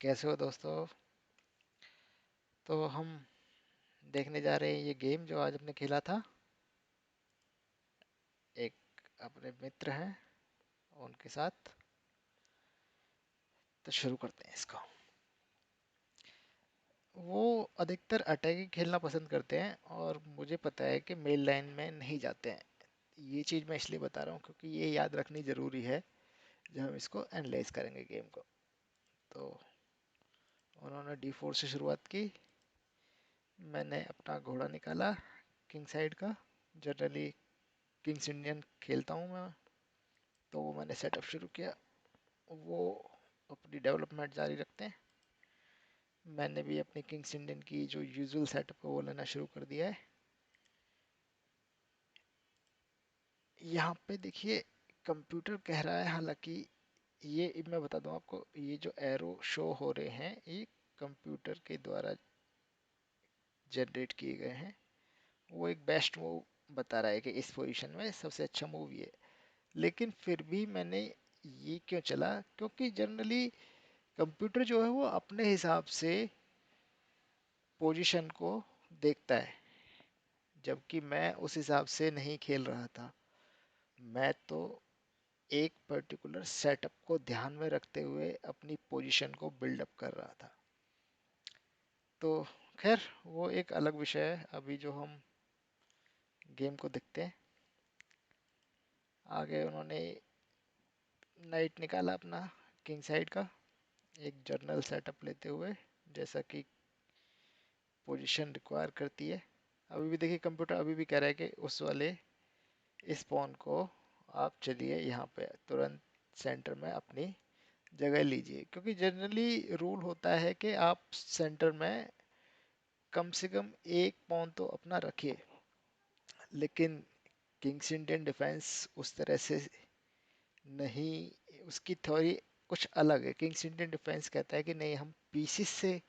कैसे हो दोस्तों। तो हम देखने जा रहे हैं ये गेम जो आज हमने खेला था। एक अपने मित्र हैं उनके साथ। तो शुरू करते हैं इसको। वो अधिकतर अटैकिंग खेलना पसंद करते हैं और मुझे पता है कि मेल लाइन में नहीं जाते हैं। ये चीज़ मैं इसलिए बता रहा हूँ क्योंकि ये याद रखनी ज़रूरी है जब हम इसको एनालाइज करेंगे गेम को। तो उन्होंने D4 से शुरुआत की। मैंने अपना घोड़ा निकाला किंग साइड का। जनरली किंग्स इंडियन खेलता हूँ मैं। तो वो मैंने सेटअप शुरू किया। वो अपनी डेवलपमेंट जारी रखते हैं। मैंने भी अपनी किंग्स इंडियन की जो यूजुअल सेटअप है वो लेना शुरू कर दिया है। यहाँ पे देखिए कंप्यूटर कह रहा है, हालांकि ये मैं बता दूं आपको, ये जो एरो शो हो रहे हैं ये कंप्यूटर के द्वारा जनरेट किए गए हैं। वो एक बेस्ट मूव बता रहा है कि इस पोजीशन में सबसे अच्छा मूव ये। लेकिन फिर भी मैंने ये क्यों चला, क्योंकि जनरली कंप्यूटर जो है वो अपने हिसाब से पोजीशन को देखता है, जबकि मैं उस हिसाब से नहीं खेल रहा था। मैं तो एक पर्टिकुलर सेटअप को ध्यान में रखते हुए अपनी पोजीशन को बिल्डअप कर रहा था। तो खैर वो एक अलग विषय है। अभी जो हम गेम को देखते हैं, आगे उन्होंने नाइट निकाला अपना किंग साइड का, एक जर्नल सेटअप लेते हुए, जैसा कि पोजीशन रिक्वायर करती है। अभी भी देखिए कंप्यूटर अभी भी कह रहा है कि उस वाले इस पॉन को आप चलिए यहाँ पे तुरंत सेंटर में अपनी जगह लीजिए, क्योंकि जनरली रूल होता है कि आप सेंटर में कम से कम एक पॉन तो अपना रखिए। लेकिन किंग्स इंडियन डिफेंस उस तरह से नहीं, उसकी थ्योरी कुछ अलग है। किंग्स इंडियन डिफेंस कहता है कि नहीं, हम पीसेस से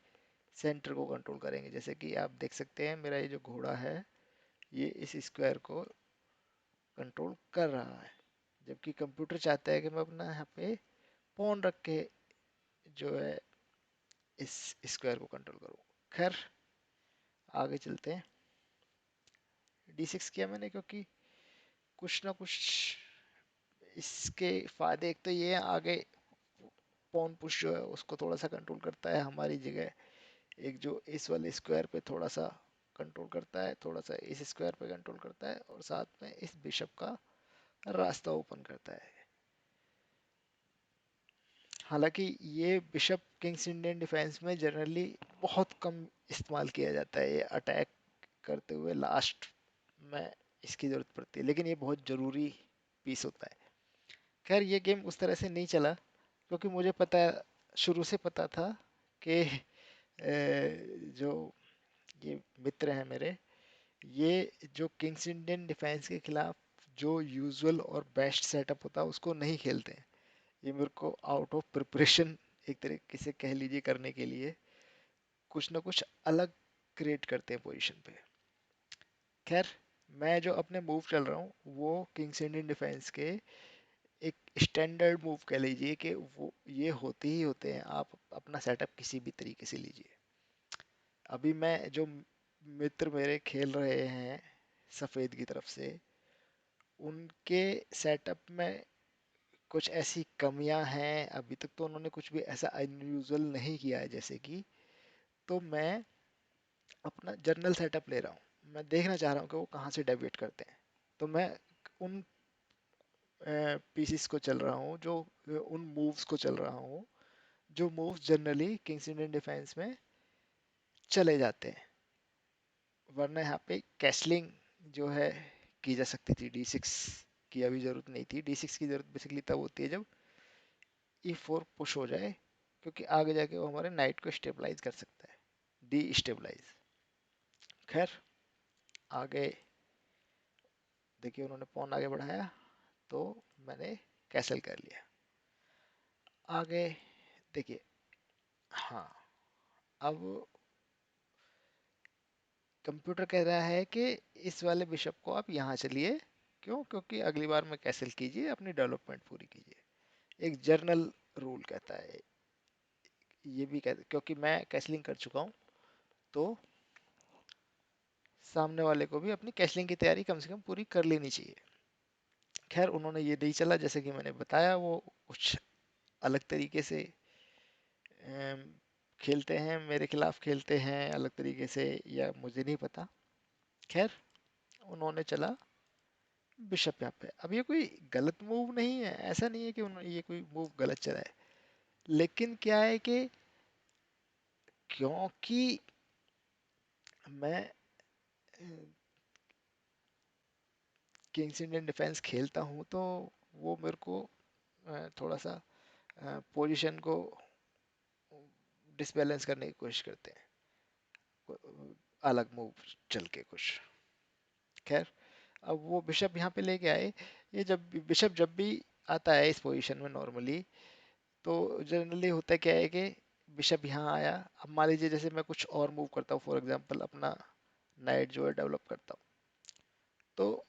सेंटर को कंट्रोल करेंगे। जैसे कि आप देख सकते हैं मेरा ये जो घोड़ा है ये इस स्क्वायर को कंट्रोल कर रहा है, जबकि कंप्यूटर चाहता है कि मैं अपना यहाँ पे पॉन रख के जो है इस स्क्वायर को कंट्रोल करूँ। खैर आगे चलते हैं। D6 किया मैंने क्योंकि कुछ ना कुछ इसके फायदे, एक तो ये है आगे पॉन पुश जो है उसको थोड़ा सा कंट्रोल करता है हमारी जगह। एक जो इस वाले स्क्वायर पे थोड़ा सा कंट्रोल करता है, थोड़ा सा इस स्क्वायर पे कंट्रोल करता है, और साथ में इस बिशप का रास्ता ओपन करता है। हालांकि ये बिशप किंग्स इंडियन डिफेंस में जनरली बहुत कम इस्तेमाल किया जाता है। ये अटैक करते हुए लास्ट में इसकी ज़रूरत पड़ती है, लेकिन ये बहुत ज़रूरी पीस होता है। खैर ये गेम उस तरह से नहीं चला क्योंकि मुझे पता, शुरू से पता था कि जो ये मित्र हैं मेरे, ये जो किंग्स इंडियन डिफेंस के खिलाफ जो यूजुअल और बेस्ट सेटअप होता है उसको नहीं खेलते हैं। ये मेरे को आउट ऑफ प्रिपरेशन एक तरीके से कह लीजिए करने के लिए कुछ ना कुछ अलग क्रिएट करते हैं पोजीशन पे। खैर मैं जो अपने मूव चल रहा हूँ वो किंग्स इंडियन डिफेंस के एक स्टैंडर्ड मूव कह लीजिए कि वो ये होते ही होते हैं। आप अपना सेटअप किसी भी तरीके से लीजिए। अभी मैं जो मित्र मेरे खेल रहे हैं सफ़ेद की तरफ से, उनके सेटअप में कुछ ऐसी कमियां हैं। अभी तक तो उन्होंने कुछ भी ऐसा अनयूजुअल नहीं किया है जैसे कि। तो मैं अपना जनरल सेटअप ले रहा हूँ, मैं देखना चाह रहा हूँ कि वो कहाँ से डेविएट करते हैं। तो मैं उन पीसीस को चल रहा हूँ, जो उन मूव्स को चल रहा हूँ जो moves generally Kings Indian defence में चले जाते हैं। वरना यहाँ पे कैसलिंग जो है की जा सकती थी। D6 की अभी ज़रूरत नहीं थी। D6 की ज़रूरत बेसिकली तब होती है जब E4 पुश हो जाए, क्योंकि आगे जाके वो हमारे नाइट को स्टेबलाइज कर सकता है, डी स्टेबलाइज। खैर आगे देखिए उन्होंने पॉन आगे बढ़ाया तो मैंने कैसल कर लिया। आगे देखिए, हाँ, अब कंप्यूटर कह रहा है कि इस वाले बिशप को आप यहाँ चलिए। क्यों? क्योंकि अगली बार में कैसल कीजिए, अपनी डेवलपमेंट पूरी कीजिए। एक जर्नल रूल कहता है ये भी क्योंकि मैं कैसलिंग कर चुका हूँ, तो सामने वाले को भी अपनी कैसलिंग की तैयारी कम से कम पूरी कर लेनी चाहिए। खैर उन्होंने ये नहीं चला, जैसे कि मैंने बताया, वो कुछ अलग तरीके से अम, खेलते हैं, मेरे खिलाफ खेलते हैं अलग तरीके से, या मुझे नहीं पता। खैर उन्होंने चला बिशप यहाँ पे। अब ये कोई गलत मूव नहीं है, ऐसा नहीं है कि उन्होंने ये कोई मूव गलत चला है, लेकिन क्या है कि क्योंकि मैं किंग्स इंडियन डिफेंस खेलता हूँ, तो वो मेरे को थोड़ा सा पोजीशन को डिसबैलेंस करने की कोशिश करते हैं, अलग मूव चल के कुछ। खैर अब वो बिशप यहाँ पे लेके आए। ये जब बिशप जब भी आता है इस पोजीशन में नॉर्मली, तो जनरली होता क्या है कि बिशप यहाँ आया। अब मान लीजिए जैसे मैं कुछ और मूव करता हूँ, फॉर एग्जांपल अपना नाइट जो है डेवलप करता हूँ, तो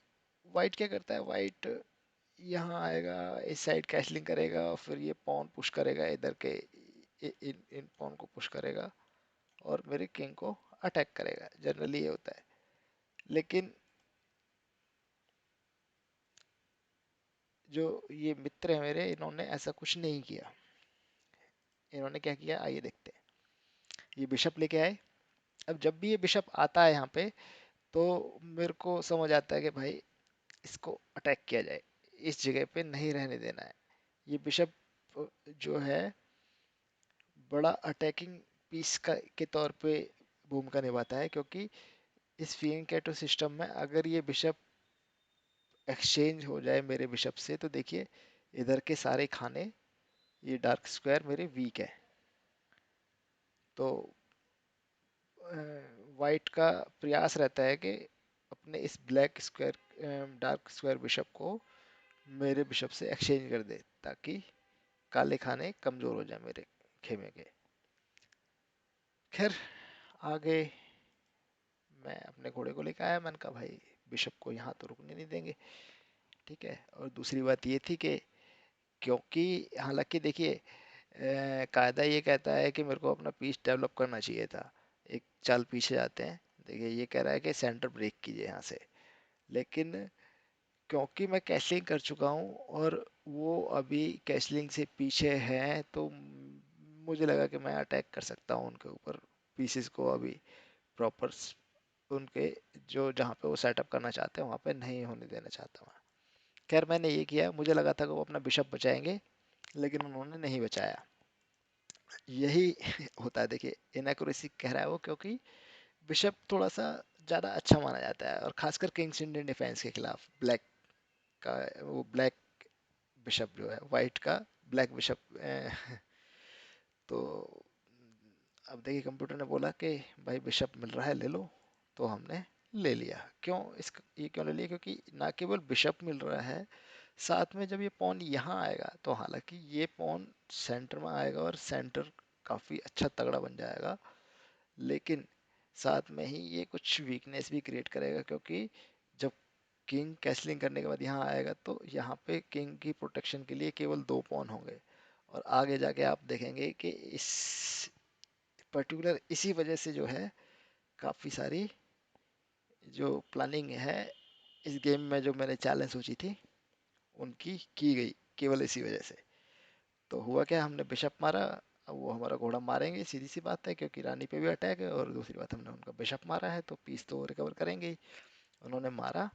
वाइट क्या करता है, वाइट यहाँ आएगा, इस साइड कैसलिंग करेगा, और फिर ये पॉन पुश करेगा इधर के, इन इन पॉन को पुश करेगा और मेरे किंग को अटैक करेगा। जनरली ये होता है। लेकिन जो ये मित्र है मेरे, इन्होंने ऐसा कुछ नहीं किया। इन्होंने क्या किया, आइए देखते हैं। ये बिशप लेके आए। अब जब भी ये बिशप आता है यहाँ पे, तो मेरे को समझ आता है कि भाई इसको अटैक किया जाए, इस जगह पे नहीं रहने देना है। ये बिशप जो है बड़ा अटैकिंग पीस का के तौर पे भूमिका निभाता है, क्योंकि इस फिएंकेटो सिस्टम में अगर ये बिशप एक्सचेंज हो जाए मेरे बिशप से, तो देखिए इधर के सारे खाने, ये डार्क स्क्वायर मेरे वीक है। तो वाइट का प्रयास रहता है कि अपने इस black square dark square bishop को मेरे बिशप से एक्सचेंज कर दे, ताकि काले खाने कमजोर हो जाए मेरे खेमे के। खैर आगे मैं अपने घोड़े को लेकर आया। मैंने कहा भाई बिशप को यहाँ तो रुकने नहीं देंगे, ठीक है। और दूसरी बात ये थी कि क्योंकि हालांकि देखिए कायदा ये कहता है कि मेरे को अपना पीस डेवलप करना चाहिए था। एक चाल पीछे जाते हैं, देखिए ये कह रहा है कि सेंटर ब्रेक कीजिए यहाँ से, लेकिन क्योंकि मैं कैसलिंग कर चुका हूँ और वो अभी कैसलिंग से पीछे हैं, तो मुझे लगा कि मैं अटैक कर सकता हूँ उनके ऊपर, पीसेस को अभी प्रॉपर उनके जो जहाँ पे वो सेटअप करना चाहते हैं वहाँ पे नहीं होने देना चाहता मैं। खैर मैंने ये किया, मुझे लगा था कि वो अपना बिशप बचाएंगे, लेकिन उन्होंने नहीं बचाया। यही होता है देखिए, इनएक्यूरेसी कह रहा है वो, क्योंकि बिशप थोड़ा सा ज़्यादा अच्छा माना जाता है, और खासकर किंग्स इंडियन डिफेंस के खिलाफ ब्लैक का, वो ब्लैक बिशप जो है वाइट का ब्लैक बिशप। तो अब देखिए कंप्यूटर ने बोला कि भाई बिशप मिल रहा है ले लो, तो हमने ले लिया। क्यों इस ये क्यों ले लिया, क्योंकि ना केवल बिशप मिल रहा है, साथ में जब ये पॉन यहाँ आएगा, तो हालांकि ये पॉन सेंटर में आएगा और सेंटर काफ़ी अच्छा तगड़ा बन जाएगा, लेकिन साथ में ही ये कुछ वीकनेस भी क्रिएट करेगा, क्योंकि जब किंग कैसलिंग करने के बाद यहाँ आएगा, तो यहाँ पे किंग की प्रोटेक्शन के लिए केवल दो पॉन होंगे। और आगे जाके आप देखेंगे कि इस पर्टिकुलर इसी वजह से जो है काफ़ी सारी जो प्लानिंग है इस गेम में, जो मैंने चैलेंज सोची थी उनकी की गई, केवल इसी वजह से। तो हुआ क्या, हमने बिशप मारा। अब वो हमारा घोड़ा मारेंगे, सीधी सी बात है, क्योंकि रानी पे भी अटैक है, और दूसरी बात हमने उनका बिशप मारा है, तो पीस तो रिकवर करेंगे ही। उन्होंने मारा,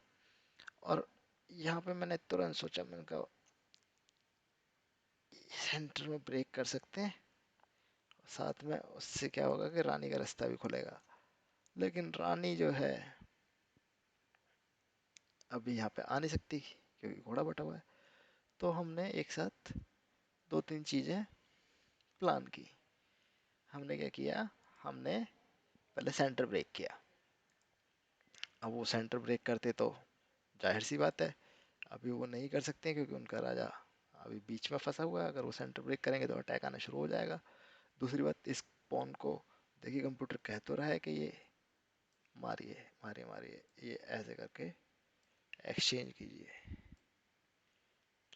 और यहाँ पे मैंने तुरंत सोचा, मैंने कहा सेंटर में ब्रेक कर सकते हैं, साथ में उससे क्या होगा कि रानी का रास्ता भी खुलेगा। लेकिन रानी जो है अभी यहाँ पे आ नहीं सकती, क्योंकि घोड़ा बटा हुआ है। तो हमने एक साथ दो तीन चीज़ें प्लान की। हमने क्या किया, हमने पहले सेंटर ब्रेक किया। अब वो सेंटर ब्रेक करते तो जाहिर सी बात है अभी वो नहीं कर सकते, क्योंकि उनका राजा अभी बीच में फंसा हुआ है। अगर वो सेंटर ब्रेक करेंगे तो अटैक आना शुरू हो जाएगा। दूसरी बात, इस पॉन को देखिए कंप्यूटर कह तो रहा है कि ये मारिए मारिए मारिए, ये ऐसे करके एक्सचेंज कीजिए,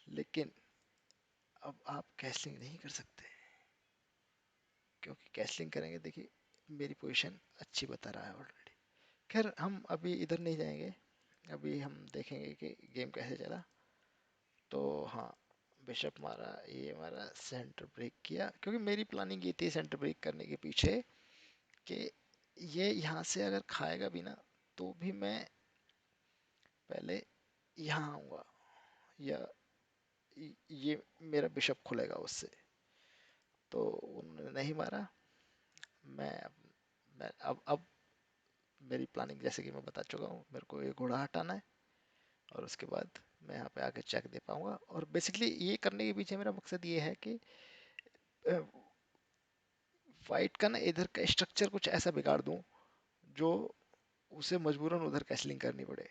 लेकिन अब आप कैसलिंग नहीं कर सकते, क्योंकि कैसलिंग करेंगे, देखिए मेरी पोजीशन अच्छी बता रहा है ऑलरेडी। खैर हम अभी इधर नहीं जाएंगे, अभी हम देखेंगे कि गेम कैसे चला। तो हाँ, बिशप मारा, ये मारा, सेंटर ब्रेक किया, क्योंकि मेरी प्लानिंग ये थी सेंटर ब्रेक करने के पीछे कि ये यहाँ से अगर खाएगा भी ना, तो भी मैं पहले यहाँ आऊँगा, या ये मेरा बिशप खुलेगा उससे। तो उन्होंने नहीं मारा। मैं अब मेरी प्लानिंग जैसे कि मैं बता चुका हूँ, मेरे को ये घोड़ा हटाना है और उसके बाद मैं यहाँ पे आके चेक दे पाऊंगा। और बेसिकली ये करने के पीछे मेरा मकसद ये है कि वाइट का ना इधर का स्ट्रक्चर कुछ ऐसा बिगाड़ दूं जो उसे मजबूरन उधर कैसलिंग करनी पड़े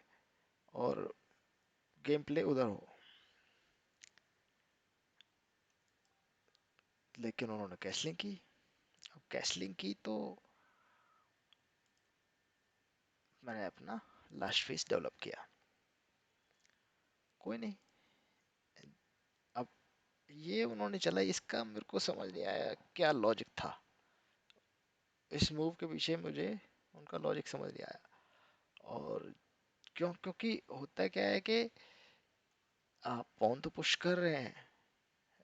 और गेम प्ले उधर हो। लेकिन उन्होंने कैसलिंग की। अब कैसलिंग की तो मैंने अपना लास्ट फेस डेवलप किया। कोई नहीं, अब ये उन्होंने चला, इसका मेरे को समझ नहीं आया क्या लॉजिक था इस मूव के पीछे, मुझे उनका लॉजिक समझ नहीं आया। और क्योंकि होता क्या है कि आप पॉन तो पुश कर रहे हैं,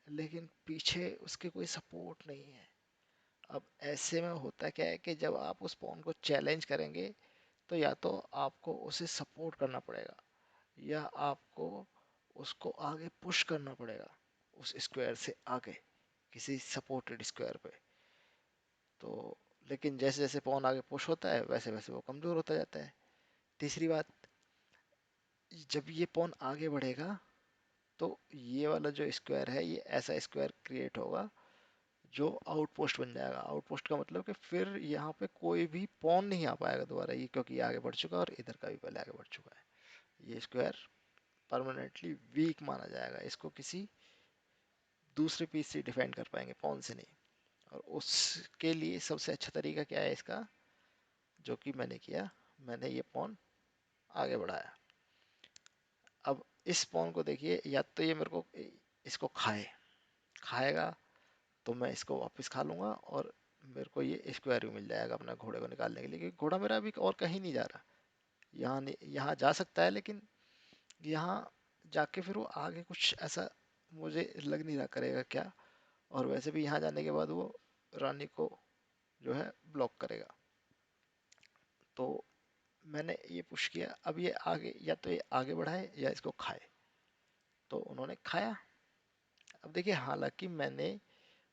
लेकिन पीछे उसके कोई सपोर्ट नहीं है। अब ऐसे में होता क्या है कि जब आप उस पॉन को चैलेंज करेंगे, तो या तो आपको उसे सपोर्ट करना पड़ेगा, या आपको उसको आगे पुश करना पड़ेगा उस स्क्वायर से आगे, किसी सपोर्टेड स्क्वायर पे। तो लेकिन जैसे जैसे पॉन आगे पुश होता है, वैसे वैसे वो कमजोर होता जाता है। तीसरी बात, जब ये पॉन आगे बढ़ेगा, तो ये वाला जो स्क्वायर है, ये ऐसा स्क्वायर क्रिएट होगा जो आउटपोस्ट बन जाएगा। आउटपोस्ट का मतलब कि फिर यहाँ पे कोई भी पॉन नहीं आ पाएगा दोबारा, ये क्योंकि ये आगे बढ़ चुका है और इधर का भी पहले आगे बढ़ चुका है। ये स्क्वायर परमानेंटली वीक माना जाएगा, इसको किसी दूसरे पीस से डिफेंड कर पाएंगे, पॉन से नहीं। और उसके लिए सबसे अच्छा तरीका क्या है इसका, जो कि मैंने किया, मैंने ये पॉन आगे बढ़ाया। अब इस पॉन को देखिए, या तो ये मेरे को इसको खाएगा, तो मैं इसको वापस खा लूंगा और मेरे को ये स्क्वायर भी मिल जाएगा अपना घोड़े को निकालने के लिए, क्योंकि घोड़ा मेरा अभी और कहीं नहीं जा रहा। यहाँ नहीं, यहाँ जा सकता है, लेकिन यहाँ जाके फिर वो आगे कुछ ऐसा मुझे लग नहीं रहा करेगा क्या। और वैसे भी यहाँ जाने के बाद वो रानी को जो है ब्लॉक करेगा। तो मैंने ये पुश किया, अब ये आगे, या तो ये आगे बढ़ाए या इसको खाए। तो उन्होंने खाया। अब देखिए, हालांकि मैंने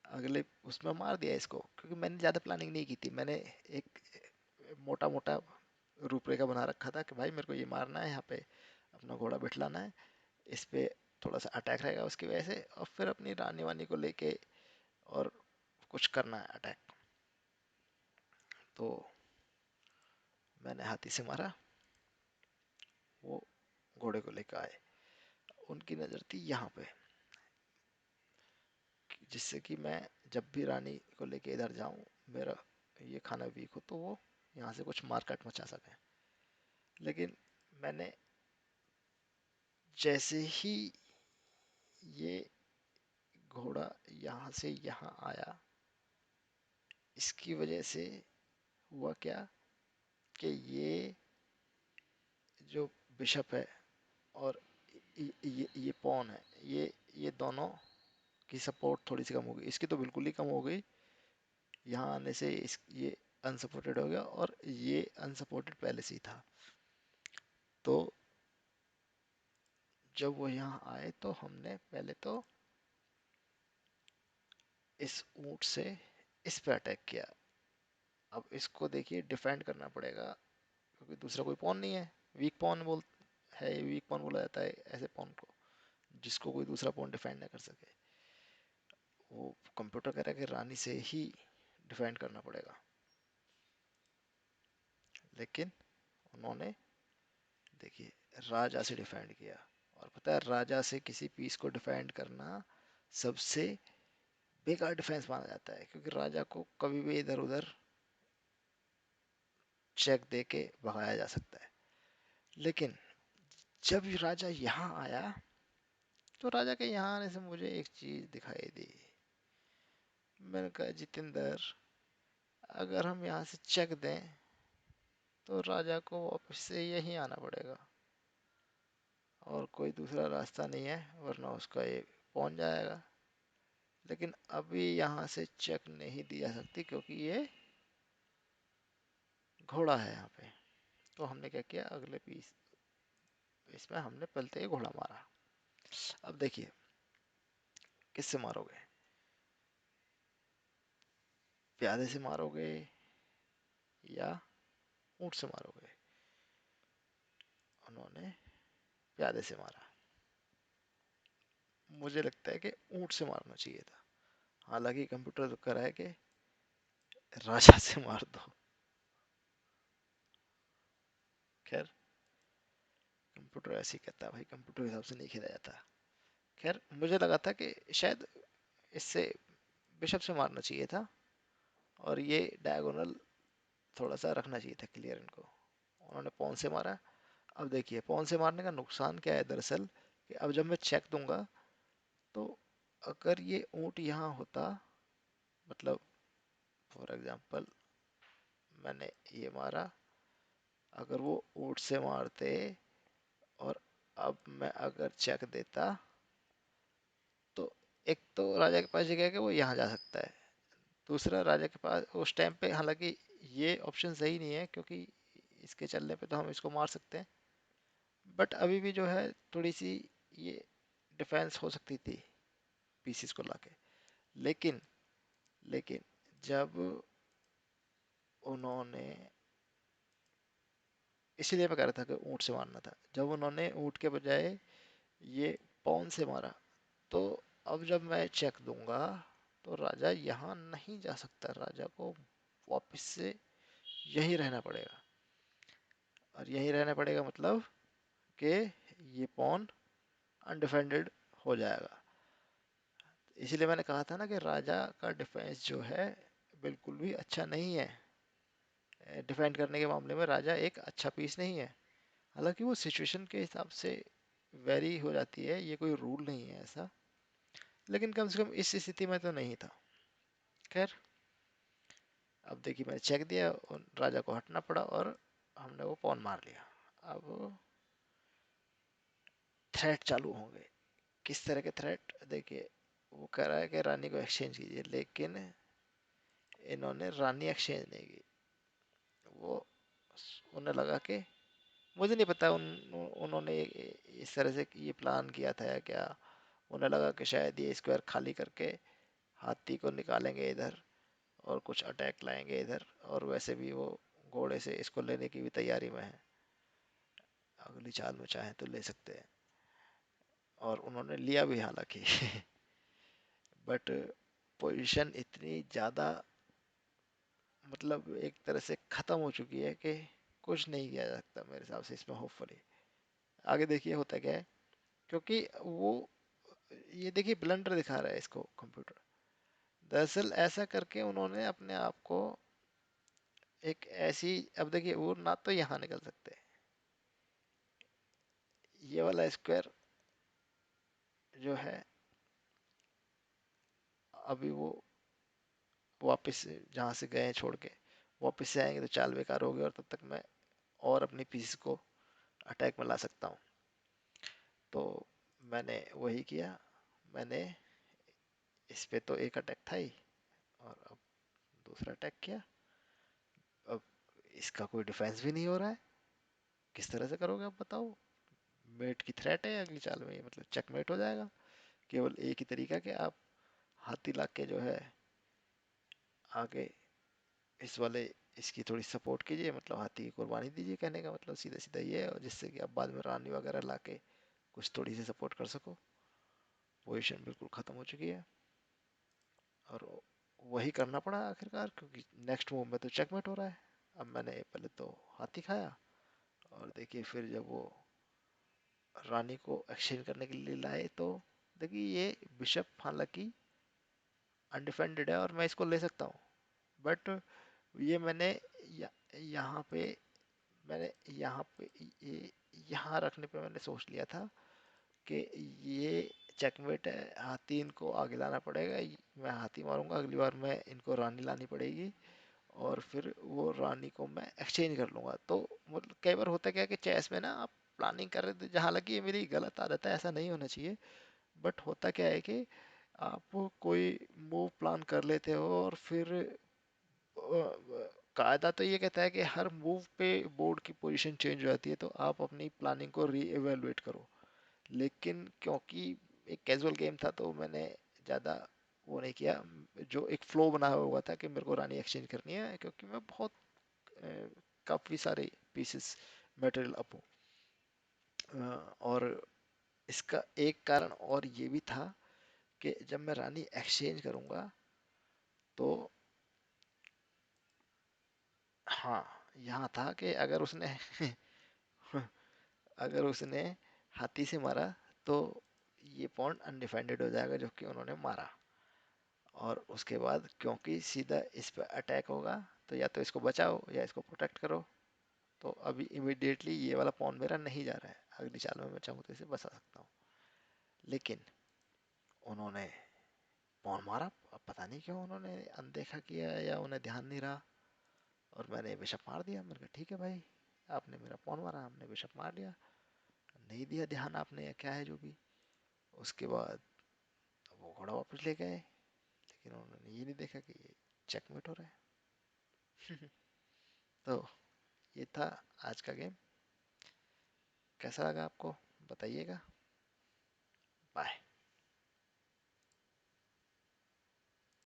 अगले उसमें मार दिया इसको, क्योंकि मैंने ज़्यादा प्लानिंग नहीं की थी। मैंने एक मोटा मोटा रूपरेखा बना रखा था कि भाई मेरे को ये मारना है, यहाँ पे अपना घोड़ा बिठलाना है, इस पे थोड़ा सा अटैक रहेगा उसकी वजह से, और फिर अपनी रानी वानी को लेके और कुछ करना है अटैक। तो मैंने हाथी से मारा, वो घोड़े को लेकर आए। उनकी नज़र थी यहाँ पे, जिससे कि मैं जब भी रानी को लेके इधर जाऊं, मेरा ये खाना वीक हो, तो वो यहाँ से कुछ मारकाट मचा सके। लेकिन मैंने जैसे ही ये घोड़ा यहाँ से यहाँ आया, इसकी वजह से हुआ क्या कि ये जो बिशप है और ये पॉन है, ये दोनों की सपोर्ट थोड़ी सी कम हो गई। इसकी तो बिल्कुल ही कम हो गई, यहाँ आने से ये अनसपोर्टेड हो गया, और ये अनसपोर्टेड पहले से ही था। तो जब वो यहाँ आए, तो हमने पहले तो इस ऊंट से इस पे अटैक किया। अब इसको देखिए डिफेंड करना पड़ेगा, क्योंकि दूसरा कोई पॉन नहीं है। वीक पॉन बोल है, वीक पॉन बोला जाता है ऐसे पॉन को जिसको कोई दूसरा पॉन डिफेंड ना कर सके। वो कंप्यूटर कह रहा है कि रानी से ही डिफेंड करना पड़ेगा, लेकिन उन्होंने देखिए राजा से डिफेंड किया। और पता है, राजा से किसी पीस को डिफेंड करना सबसे बेकार डिफेंस माना जाता है, क्योंकि राजा को कभी भी इधर उधर चेक दे के भगाया जा सकता है। लेकिन जब ये राजा यहाँ आया, तो राजा के यहाँ आने से मुझे एक चीज दिखाई दी। मैंने कहा, जितेंद्र, अगर हम यहाँ से चेक दें तो राजा को वापस से यहीं आना पड़ेगा, और कोई दूसरा रास्ता नहीं है, वरना उसका ये पहुंच जाएगा। लेकिन अभी यहाँ से चेक नहीं दिया सकती क्योंकि ये घोड़ा है यहाँ पे। तो हमने क्या किया, अगले पीस इसमें हमने पलते ही घोड़ा मारा। अब देखिए किससे मारोगे, प्यादे से मारोगे या ऊंट से मारोगे। उन्होंने प्यादे से मारा। मुझे लगता है कि ऊंट से मारना चाहिए था, हालांकि कंप्यूटर तो कह रहा है कि राजा से मार दो। खैर कंप्यूटर ऐसे ही कहता है भाई, कंप्यूटर के हिसाब से नहीं खेला जाता। खैर मुझे लगा था कि शायद इससे बिशप से मारना चाहिए था, और ये डायगोनल थोड़ा सा रखना चाहिए था क्लियर इनको। उन्होंने पॉन से मारा। अब देखिए पॉन से मारने का नुकसान क्या है दरअसल, कि अब जब मैं चेक दूंगा तो अगर ये ऊंट यहाँ होता, मतलब फॉर एग्जांपल मैंने ये मारा, अगर वो ऊंट से मारते और अब मैं अगर चेक देता, तो एक तो राजा के पास जगह है कि वो यहाँ जा सकता है, दूसरा राजा के पास उस टाइम पे, हालांकि ये ऑप्शन सही नहीं है क्योंकि इसके चलने पे तो हम इसको मार सकते हैं, बट अभी भी जो है थोड़ी सी ये डिफेंस हो सकती थी पीसीस को लाके। लेकिन लेकिन जब उन्होंने, इसीलिए मैं कह रहा था कि ऊंट से मारना था, जब उन्होंने ऊंट के बजाय ये पौन से मारा, तो अब जब मैं चेक दूंगा तो राजा यहाँ नहीं जा सकता, राजा को वापस से यहीं रहना पड़ेगा। और यहीं रहना पड़ेगा मतलब कि ये पॉन अनडिफेंडेड हो जाएगा। इसीलिए मैंने कहा था ना कि राजा का डिफेंस जो है बिल्कुल भी अच्छा नहीं है, डिफेंड करने के मामले में राजा एक अच्छा पीस नहीं है। हालांकि वो सिचुएशन के हिसाब से वेरी हो जाती है, ये कोई रूल नहीं है ऐसा, लेकिन कम से कम इस स्थिति में तो नहीं था। खैर अब देखिए मैंने चेक दिया और राजा को हटना पड़ा और हमने वो पॉन मार लिया। अब थ्रेट चालू होंगे। किस तरह के थ्रेट, देखिए वो कह रहा है कि रानी को एक्सचेंज कीजिए, लेकिन इन्होंने रानी एक्सचेंज नहीं की। वो उन्हें लगा कि, मुझे नहीं पता उन्होंने इस तरह से ये प्लान किया था या क्या। उन्हें लगा कि शायद ये स्क्वायर खाली करके हाथी को निकालेंगे इधर और कुछ अटैक लाएंगे इधर, और वैसे भी वो घोड़े से इसको लेने की भी तैयारी में है, अगली चाल में चाहे तो ले सकते हैं। और उन्होंने लिया भी हालांकि बट पोजीशन इतनी ज़्यादा, मतलब एक तरह से ख़त्म हो चुकी है कि कुछ नहीं किया जा सकता मेरे हिसाब से इसमें होपफुली। आगे देखिए होता क्या है, क्योंकि वो, ये देखिए ब्लंडर दिखा रहा है इसको कंप्यूटर। दरअसल ऐसा करके उन्होंने अपने आप को एक ऐसी, अब देखिए वो ना तो यहाँ निकल सकते, ये वाला स्क्वायर जो है अभी वो वापस से जहाँ से गए हैं छोड़ के वापस से आएंगे तो चाल बेकार होगी, और तब तक मैं और अपनी पीस को अटैक में ला सकता हूँ। तो मैंने वही किया, मैंने इस पे तो एक अटैक था ही, और अब दूसरा अटैक किया। अब इसका कोई डिफेंस भी नहीं हो रहा है, किस तरह से करोगे आप बताओ। मेट की थ्रेट है अगली चाल में, ये मतलब चेकमेट हो जाएगा। केवल एक ही तरीका कि आप हाथी ला के जो है आगे इस वाले, इसकी थोड़ी सपोर्ट कीजिए, मतलब हाथी की कुर्बानी दीजिए, कहने का मतलब सीधा सीधा ये है, और जिससे कि आप बाद में रानी वगैरह ला के कुछ थोड़ी सी सपोर्ट कर सको। पोजीशन बिल्कुल ख़त्म हो चुकी है, और वही करना पड़ा आखिरकार, क्योंकि नेक्स्ट मूव में तो चेकमेट हो रहा है। अब मैंने पहले तो हाथी खाया, और देखिए फिर जब वो रानी को एक्सचेंज करने के लिए लाए तो देखिए ये बिशप हालांकि अनडिफेंडेड है और मैं इसको ले सकता हूँ, बट ये मैंने यहाँ पे, मैंने यहाँ पे ये यहाँ रखने पे मैंने सोच लिया था कि ये चेकमेट है, हाथी इनको आगे लाना पड़ेगा, मैं हाथी मारूंगा, अगली बार मैं इनको रानी लानी पड़ेगी, और फिर वो रानी को मैं एक्सचेंज कर लूंगा। तो मतलब कई बार होता क्या है कि चेस में ना आप प्लानिंग कर रहे थे, जहाँ हालांकि ये मेरी गलत आदत है, ऐसा नहीं होना चाहिए, बट होता क्या है कि आप कोई मूव प्लान कर लेते हो और फिर कायदा तो ये कहता है कि हर मूव पे बोर्ड की पोजीशन चेंज हो जाती है, तो आप अपनी प्लानिंग को री एवेलुएट करो। लेकिन क्योंकि एक कैजुअल गेम था तो मैंने ज़्यादा वो नहीं किया। जो एक फ्लो बना हुआ था कि मेरे को रानी एक्सचेंज करनी है, क्योंकि मैं बहुत काफ़ी सारे पीसेस मटेरियल अप हूँ। और इसका एक कारण और ये भी था कि जब मैं रानी एक्सचेंज करूँगा तो हाँ, यहाँ था कि अगर उसने अगर उसने हाथी से मारा तो ये पॉइंट अनडिफेंडेड हो जाएगा जो कि उन्होंने मारा। और उसके बाद क्योंकि सीधा इस पे अटैक होगा, तो या तो इसको बचाओ या इसको प्रोटेक्ट करो। तो अभी इमिडिएटली ये वाला पॉन मेरा नहीं जा रहा है, अगली चाल में मैं चाहूँ तो इसे बचा सकता हूँ। लेकिन उन्होंने पॉन मारा, अब पता नहीं क्यों उन्होंने अनदेखा किया या उन्हें ध्यान नहीं रहा, और मैंने बिशप मार दिया। मैंने कहा ठीक है भाई, आपने मेरा पॉन मारा, आपने बिशप मार दिया, नहीं दिया ध्यान आपने या क्या है जो भी। उसके बाद वो घोड़ा वापस ले गए, लेकिन उन्होंने ये नहीं देखा कि ये चेकमेट हो रहा है। तो ये था आज का गेम। कैसा लगा आपको बताइएगा। बाय।